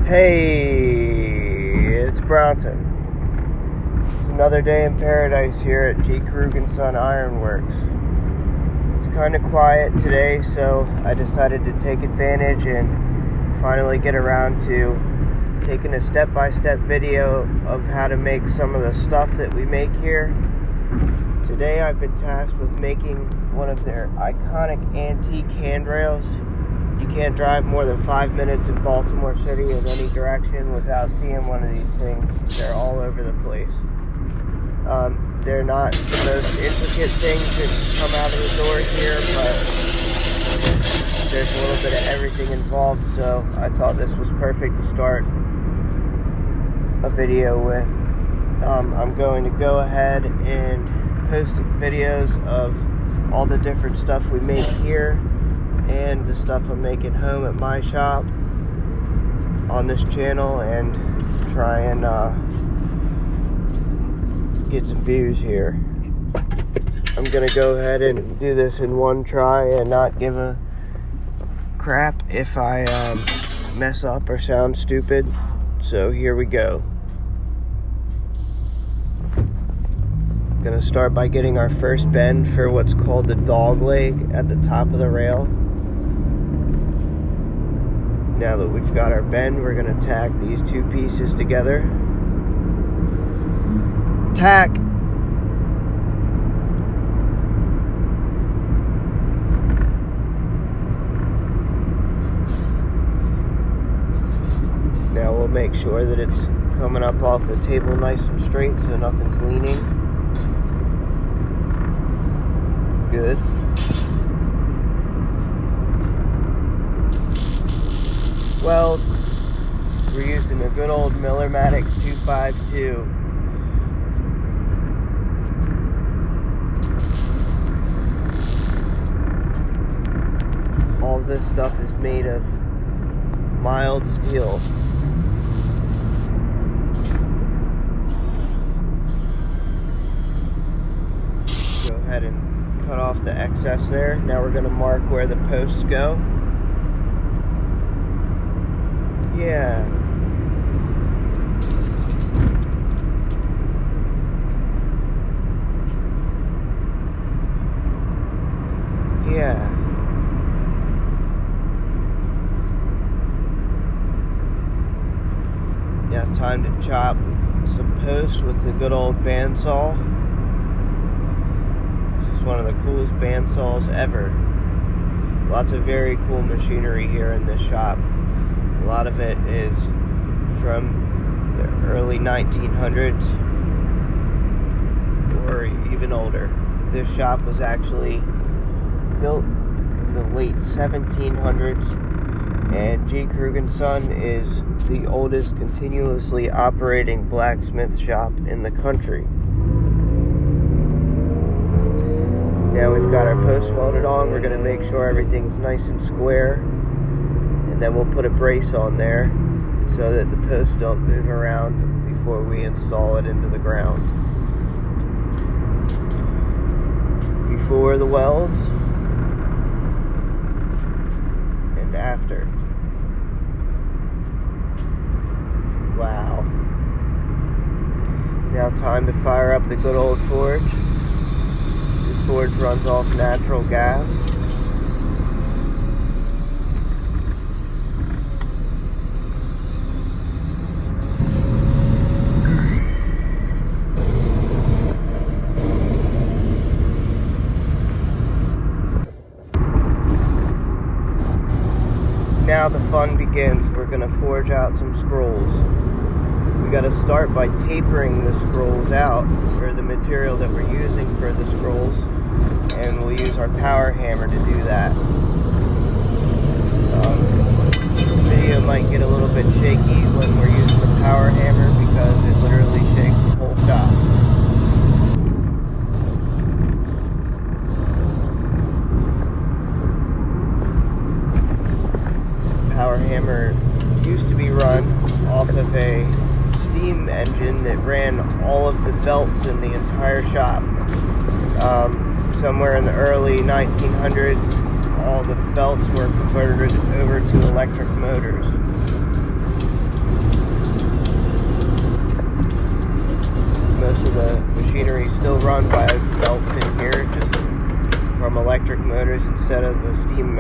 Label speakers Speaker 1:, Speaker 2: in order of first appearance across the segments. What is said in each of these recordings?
Speaker 1: Hey, it's Bronson. It's another day in paradise here at J. Krug & Son Ironworks. It's kind of quiet today, so I decided to take advantage and finally get around to taking a step-by-step video of how to make some of the stuff that we make here. Today I've been tasked with making one of their iconic antique handrails. You can't drive more than 5 minutes in Baltimore City in any direction without seeing one of these things. They're all over the place. They're not the most intricate things that come out of the door here, but there's a little bit of everything involved, so I thought this was perfect to start a video with. I'm going to go ahead and post videos of all the different stuff we make here and the stuff I'm making home at my shop on this channel, and try and get some views here. I'm gonna go ahead and do this in one try and not give a crap if I mess up or sound stupid. So here we go. Gonna start by getting our first bend for what's called the dog leg at the top of the rail. Now that we've got our bend, we're gonna tack these two pieces together. Tack! Now we'll make sure that it's coming up off the table nice and straight so nothing's leaning. Good. Well, we're using a good old Miller-Matic 252. All this stuff is made of mild steel. Go ahead and cut off the excess there. Now we're going to mark where the posts go. Yeah. Yeah. Now time to chop some posts with the good old bandsaw. This is one of the coolest bandsaws ever. Lots of very cool machinery here in this shop. A lot of it is from the early 1900s or even older. This shop was actually built in the late 1700s, and J. Krug & Son is the oldest continuously operating blacksmith shop in the country. Now we've got our posts welded on. We're going to make sure everything's nice and square, and then we'll put a brace on there so that the posts don't move around before we install it into the ground. Before the welds and after. Wow. Now time to fire up the good old forge. This forge runs off natural gas. Now the fun begins. We're going to forge out some scrolls. We got to start by tapering the scrolls out, or the material that we're using for the scrolls, and we'll use our power hammer to do that. The video might get a little bit shaky when we're using the power hammer because it literally shakes the whole shop. Power hammer used to be run off of a steam engine that ran all of the belts in the entire shop. Somewhere in the early 1900s, all the belts were converted over to electric motors.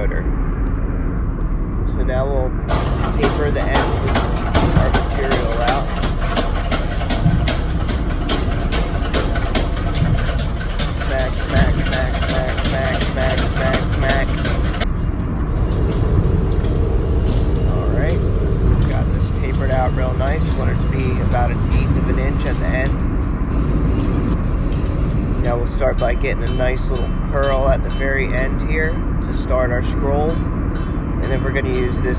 Speaker 1: motor. So now we'll taper the ends of our material out. Smack, smack, smack, smack, smack, smack, smack, smack. Alright, got this tapered out real nice. Want it to be about 1/8 of an inch at the end. Now we'll start by getting a nice little curl at the very end here to start our scroll. And then we're going to use this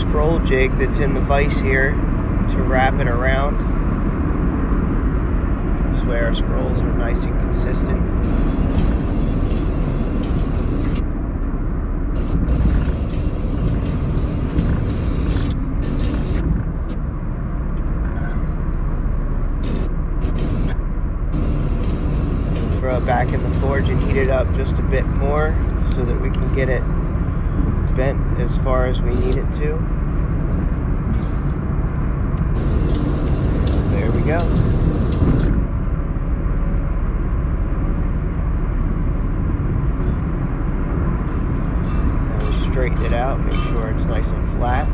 Speaker 1: scroll jig that's in the vise here to wrap it around. This way our scrolls are nice and consistent. Throw it back in the forge and heat it up just a bit more so that we can get it bent as far as we need it to. There we go. Now we straighten it out, make sure it's nice and flat.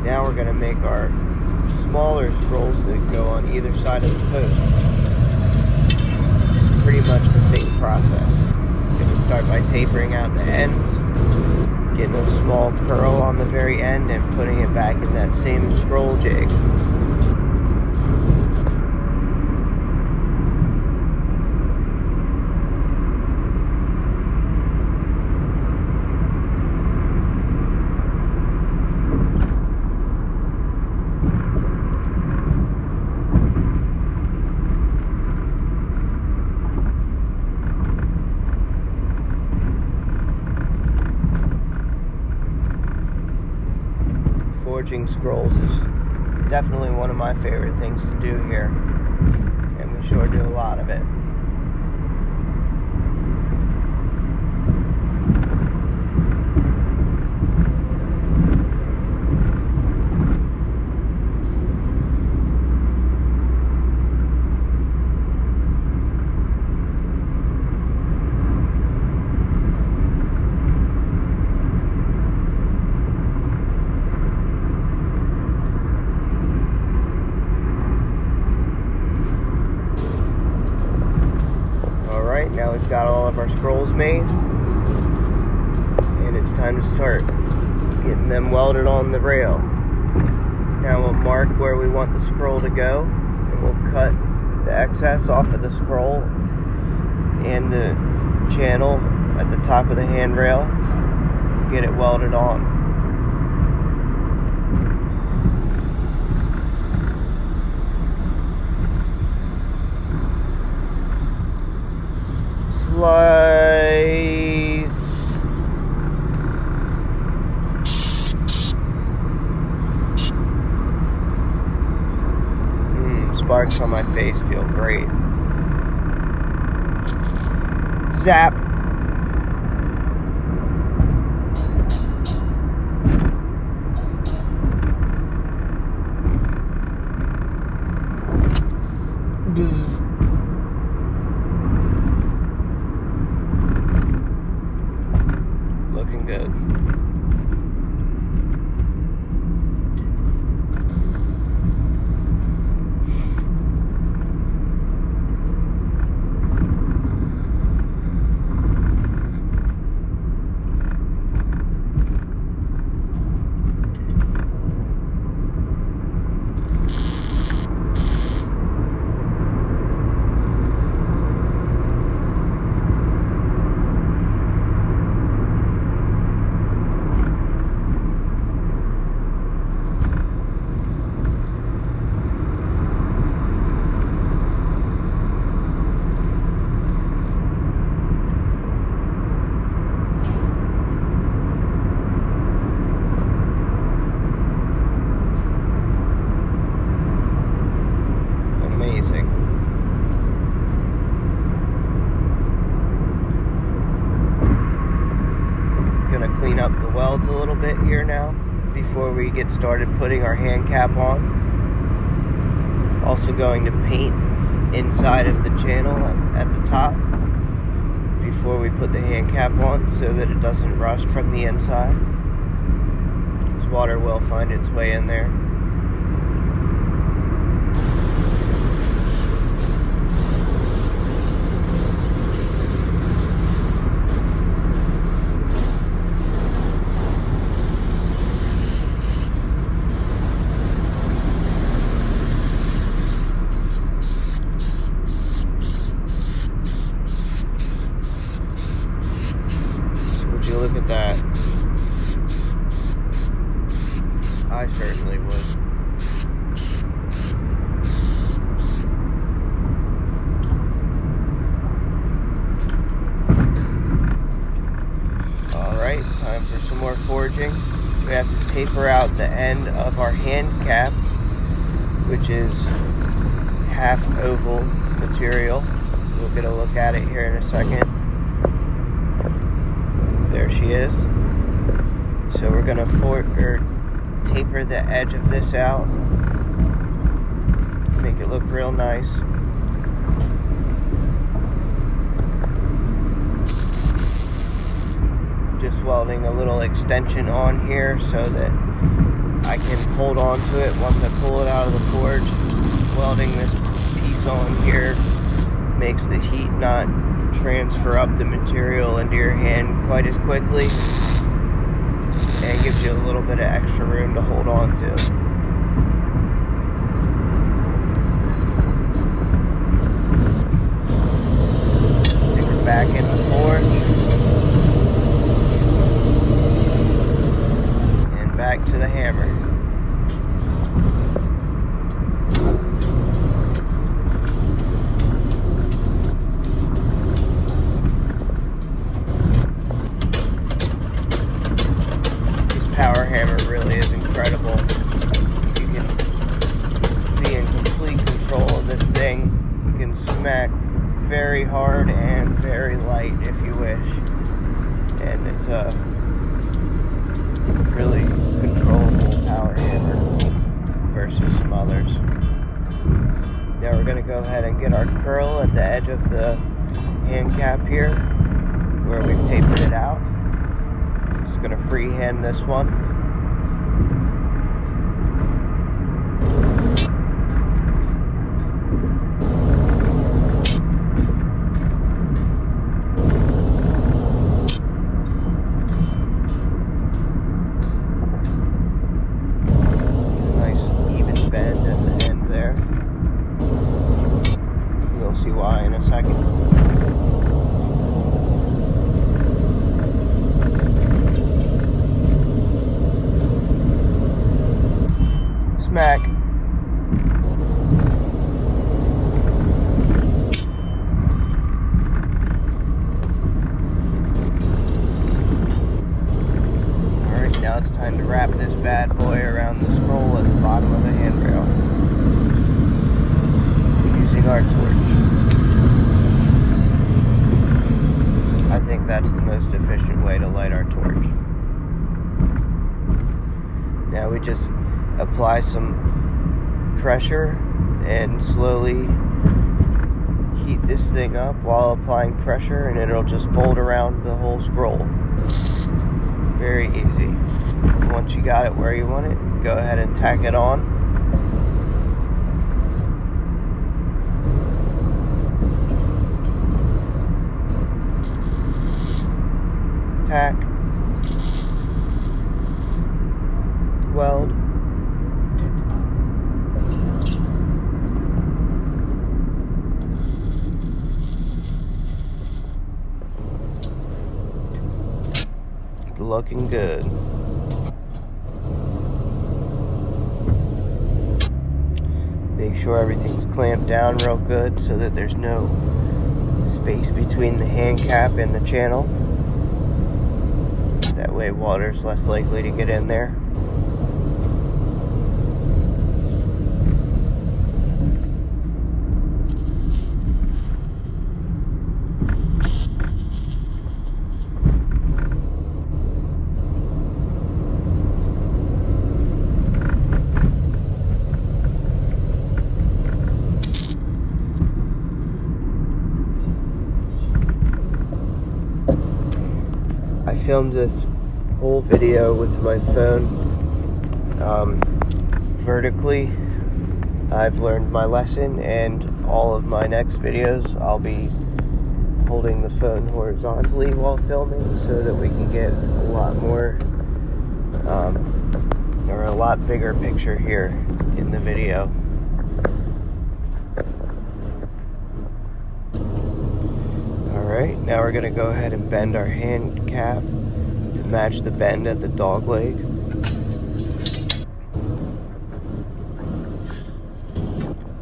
Speaker 1: Now we're going to make our smaller scrolls that go on either side of the post. It's pretty much the same process. We're going to start by tapering out the ends, getting a small curl on the very end, and putting it back in that same scroll jig. Forging scrolls is definitely one of my favorite things to do here, and we sure do a lot of it. Now we've got all of our scrolls made, and it's time to start getting them welded on the rail. Now we'll mark where we want the scroll to go, and we'll cut the excess off of the scroll and the channel at the top of the handrail, get it welded on. Slice. Sparks on my face feel great. Zap. Bzz. Looking good. here now before we get started putting our hand cap on. Also going to paint inside of the channel at the top before we put the hand cap on so that it doesn't rust from the inside. Because water will find its way in there. Look at that. I certainly would. Alright, time for some more forging. We have to taper out the end of our hand cap, which is half oval material. We'll get a look at it here in a second. There she is. So we're going to taper the edge of this out, make it look real nice. Just welding a little extension on here so that I can hold on to it once I pull it out of the forge. Welding this piece on here makes the heat not transfer up the material into your hand quite as quickly, and gives you a little bit of extra room to hold on to. Stick it back in the forge and back to the hammer. Power hammer really is incredible. You can be in complete control of this thing. You can smack very hard and very light if you wish. And it's a really controllable power hammer versus some others. Now we're going to go ahead and get our curl at the edge of the hand cap here where we've tapered it out. Going to freehand this one. Nice even bend at the end there. You'll see why in a second. Smack. Alright, now it's time to wrap this bad boy around the scroll at the bottom of the handrail using our torch. I think that's the most efficient way to light our torch. Now we just apply some pressure and slowly heat this thing up while applying pressure, and it'll just fold around the whole scroll. Very easy. Once you got it where you want it, go ahead and tack it on. Tack. Weld. Looking good. Make sure everything's clamped down real good so that there's no space between the hand cap and the channel. That way water's less likely to get in there. filmed this whole video with my phone vertically. I've learned my lesson, and all of my next videos I'll be holding the phone horizontally while filming so that we can get a lot more or a lot bigger picture here in the video. Alright, now we're going to go ahead and bend our hand cap to match the bend at the dog leg.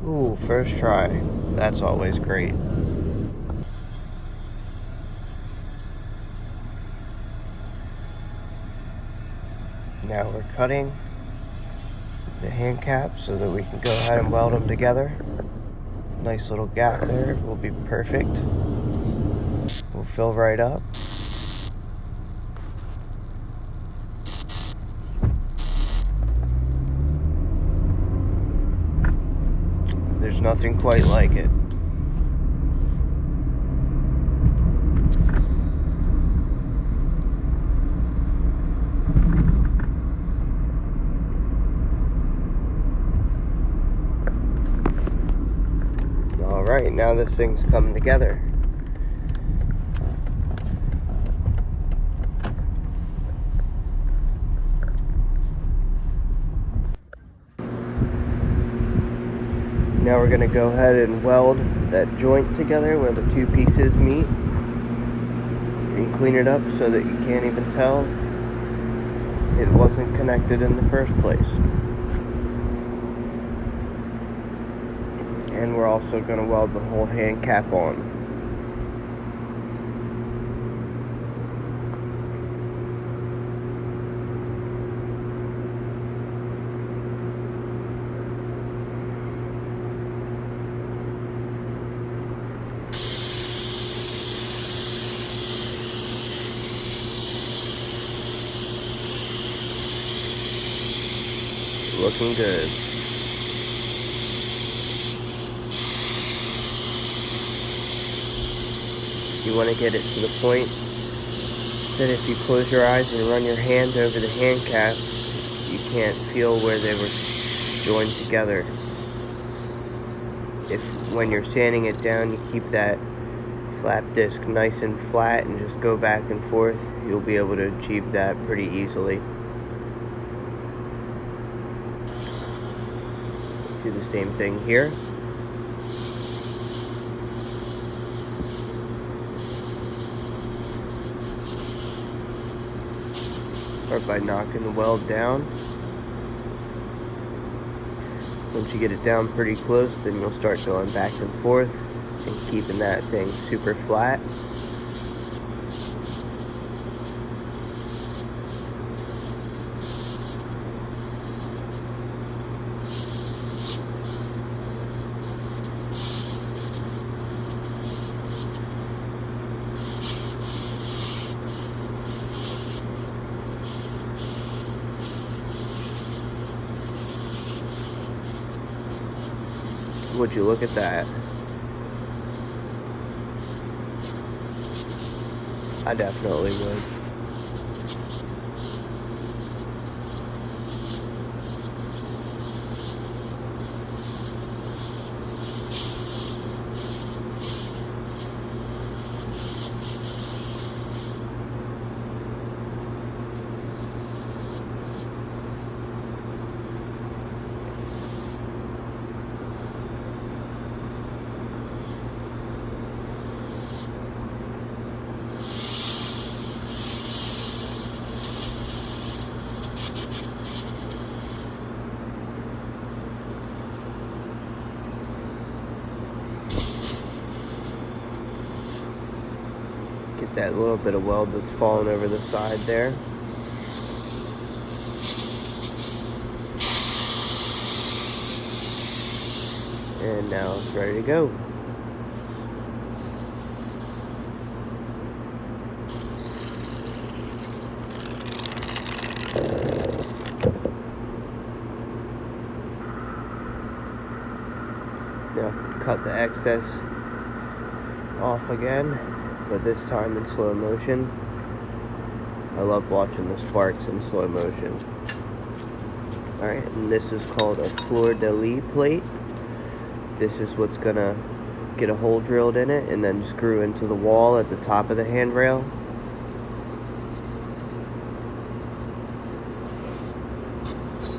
Speaker 1: Ooh, first try. That's always great. Now we're cutting the hand cap so that we can go ahead and weld them together. Nice little gap there will be perfect. Will fill right up. There's nothing quite like it. Alright, now this thing's coming together. Now we're going to go ahead and weld that joint together where the two pieces meet and clean it up so that you can't even tell it wasn't connected in the first place. And we're also going to weld the whole hand cap on. Looking good. You want to get it to the point that if you close your eyes and run your hand over the hand cap, you can't feel where they were joined together. If when you're sanding it down, you keep that flap disc nice and flat and just go back and forth, you'll be able to achieve that pretty easily. Do the same thing here. Start by knocking the weld down. Once you get it down pretty close, then you'll start going back and forth and keeping that thing super flat. Would you look at that? I definitely would. Get that little bit of weld that's fallen over the side there. And now it's ready to go. Now cut the excess off again, but this time in slow motion. I love watching the sparks in slow motion. Alright, and this is called a fleur-de-lis plate. This is what's gonna get a hole drilled in it and then screw into the wall at the top of the handrail.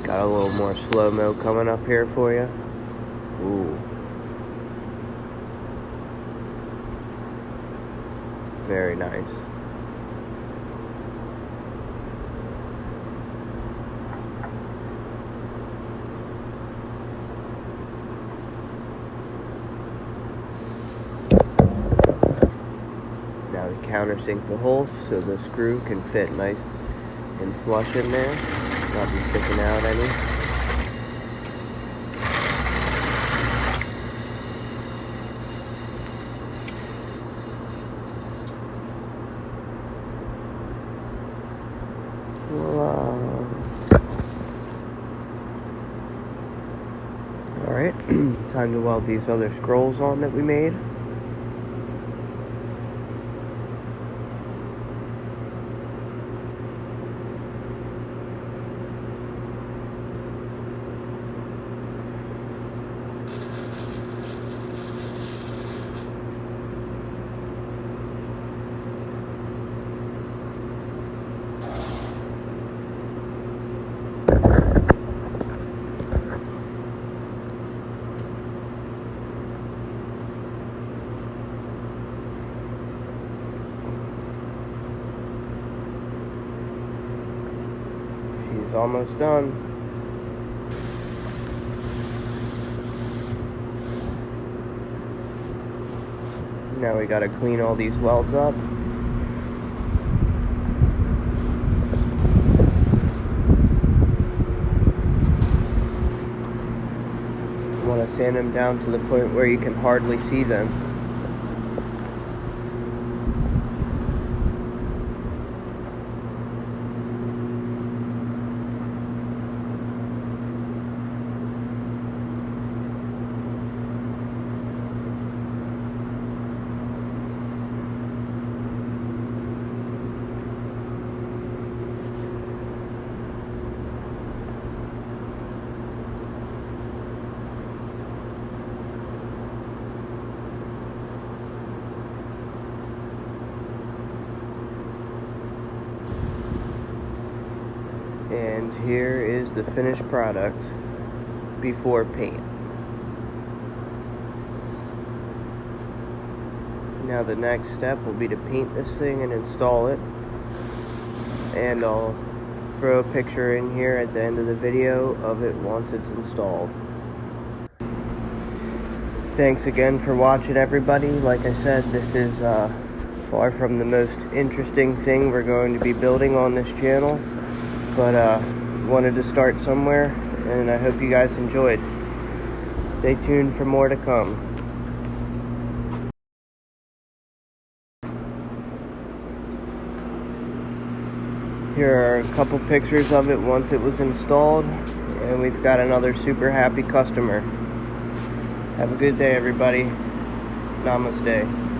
Speaker 1: Got a little more slow-mo coming up here for you. Ooh. Very nice. Now to countersink the hole so the screw can fit nice and flush in there, not be sticking out any. Alright, time to weld these other scrolls on that we made. She's almost done. Now we gotta clean all these welds up. You wanna sand them down to the point where you can hardly see them. And here is the finished product before paint. Now the next step will be to paint this thing and install it. And I'll throw a picture in here at the end of the video of it once it's installed. Thanks again for watching, everybody. Like I said, this is far from the most interesting thing we're going to be building on this channel. But wanted to start somewhere, and I hope you guys enjoyed. Stay tuned for more to come. Here are a couple pictures of it once it was installed, and we've got another super happy customer. Have a good day, everybody. Namaste.